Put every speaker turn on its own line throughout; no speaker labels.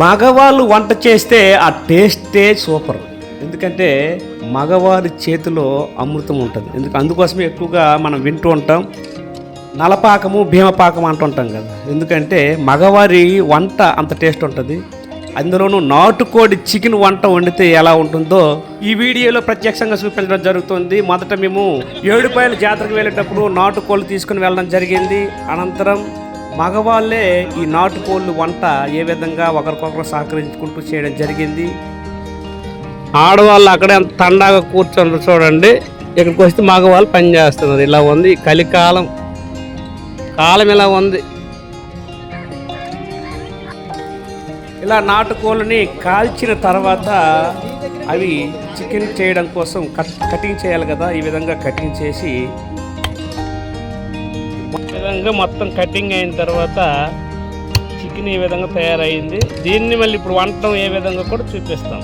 మగవాళ్ళు వంట చేస్తే ఆ టేస్టే సూపర్. ఎందుకంటే మగవారి చేతిలో అమృతం ఉంటుంది. అందుకోసమే ఎక్కువగా మనం వింటూ ఉంటాం నలపాకము భీమపాకం అంటుంటాం కదా. ఎందుకంటే మగవారి వంట అంత టేస్ట్ ఉంటుంది. అందులోనూ నాటుకోడి చికెన్ వంట వండితే ఎలా ఉంటుందో ఈ వీడియోలో ప్రత్యక్షంగా చూపించడం జరుగుతుంది. మొదట మేము ఏడుపాయల జాతరకు వెళ్ళేటప్పుడు నాటుకోళ్ళు తీసుకుని వెళ్ళడం జరిగింది. అనంతరం మగవాళ్ళే ఈ నాటుకోళ్ళు వంట ఏ విధంగా ఒకరికొకరు సహకరించుకుంటూ చేయడం జరిగింది. ఆడవాళ్ళు అక్కడే అంత తండాగా కూర్చొని చూడండి. ఇక్కడికి వస్తే మగవాళ్ళు పని చేస్తున్నారు. ఇలా ఉంది కలికాలం, కాలం ఇలా ఉంది. ఇలా నాటుకోళ్ళని కాల్చిన తర్వాత అవి చికెన్ చేయడం కోసం కటింగ్ చేయాలి కదా. ఈ విధంగా కటింగ్ చేసి మొత్తం కటింగ్ అయిన తర్వాత చికెన్ ఈ విధంగా తయారైంది. దీన్ని మళ్ళీ ఇప్పుడు వంటడం ఏ విధంగా కూడా చూపిస్తాం.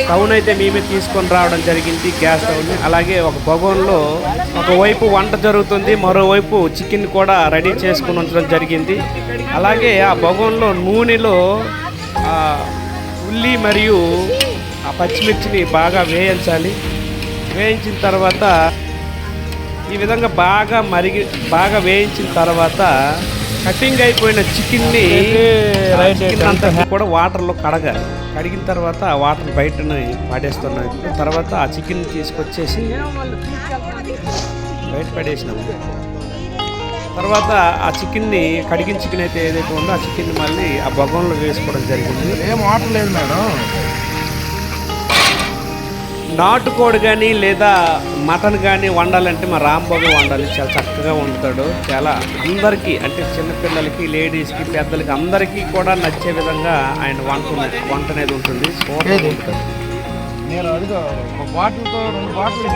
స్టవ్ అయితే మేమే తీసుకొని రావడం జరిగింది, గ్యాస్ స్టవ్ని. అలాగే ఒక బగోన్లో ఒకవైపు వంట జరుగుతుంది, మరోవైపు చికెన్ కూడా రెడీ చేసుకుని ఉంచడం జరిగింది. అలాగే ఆ బగోన్లో నూనెలో ఉల్లి మరియు ఆ పచ్చిమిర్చిని బాగా వేయించాలి. వేయించిన తర్వాత ఈ విధంగా బాగా వేయించిన తర్వాత కటింగ్ అయిపోయిన చికెన్ని అంతా కూడా వాటర్లో కడిగిన తర్వాత ఆ వాటర్ బయటని పాడేస్తున్నాం. తర్వాత ఆ చికెన్ తీసుకొచ్చేసి బయట పడేసినాము. తర్వాత ఆ చికెన్ని కడిగిన చికెన్ అయితే ఏదైతే ఉందో ఆ చికెన్ని మళ్ళీ ఆ బగోన్లో వేసుకోవడం జరిగింది.
ఏం వాటర్ లేదు మేడం.
నాటుకోడి కానీ లేదా మటన్ కానీ వండాలంటే మా రాంబాబు వండాలి. చాలా చక్కగా వండుతాడు. చాలా అందరికీ అంటే చిన్నపిల్లలకి, లేడీస్కి, పెద్దలకి అందరికీ కూడా నచ్చే విధంగా ఆయన వంట అనేది ఉంటుంది. సూపర్ ఉంటుంది.
నేను అడుగు ఒక బాటిల్తో 2 బాటిల్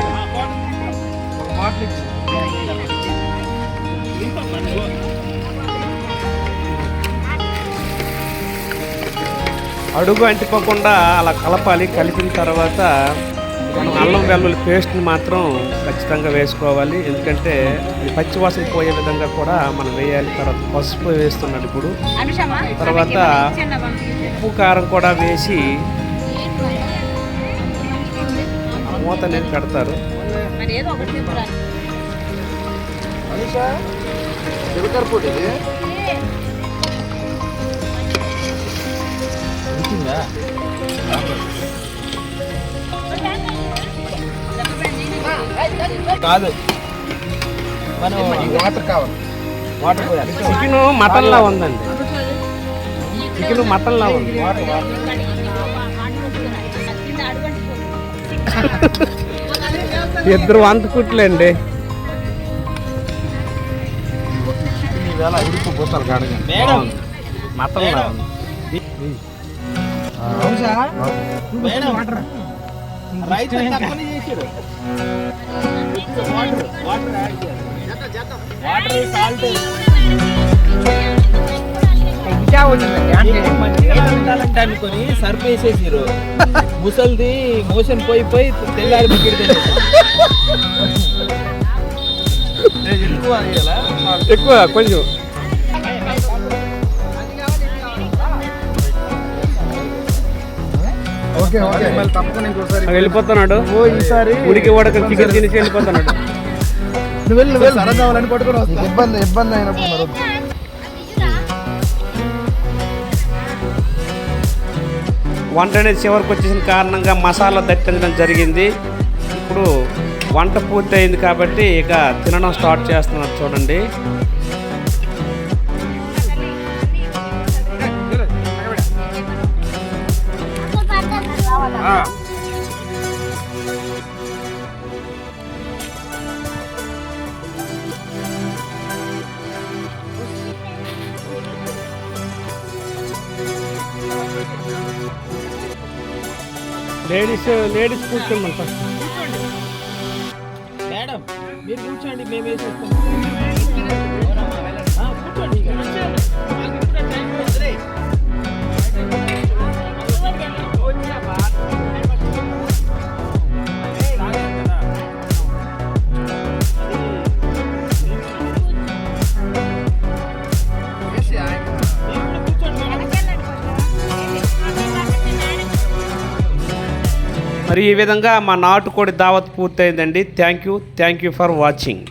ఒక బాటిల్
అడుగు అంటిపోకుండా అలా కలపాలి. కలిపిన తర్వాత మనం అల్లం వెల్లుల్లి పేస్ట్ని మాత్రం ఖచ్చితంగా వేసుకోవాలి. ఎందుకంటే ఇది పచ్చివాసన పోయే విధంగా కూడా మనం వేయాలి. తర్వాత పసుపు వేస్తున్నాడు ఇప్పుడు. తర్వాత ఉప్పు కారం కూడా వేసి మూత అనేది పెడతారు.
కాదు మనం వాటర్ కావాలి. వాటర్ పోయాలి.
చికెన్ మటన్లా ఉందండి. చికెన్ మటన్లా ఉంది. ఇద్దరు వంతుకుట్లేండి. మటన్లా ఉంది.
అనుకొని సర్ఫ్ వేసేసారు. ముసల్ది మోషన్ పోయి తెల్లారి
ఎక్కువ కొంచెం వెళ్ళిపోతున్నాడు. ఉడికి ఉడక చికెన్ తినేసి వెళ్ళిపోతున్నాడు.
ఇబ్బంది అయినప్పుడు
వంట అనేది చివరికి వచ్చేసిన కారణంగా మసాలా దట్టించడం జరిగింది. ఇప్పుడు వంట పూర్తి అయింది కాబట్టి ఇక తినడం స్టార్ట్ చేస్తున్నారు. చూడండి. లేడీస్ కూర్చోండి ఫస్ట్.
మేడం మీరు కూర్చోండి, మేము వేసేస్తాం. కూర్చోండి.
మరి ఈ విధంగా మా నాటుకోడి దావత్ పూర్తయిందండి. Thank you for watching.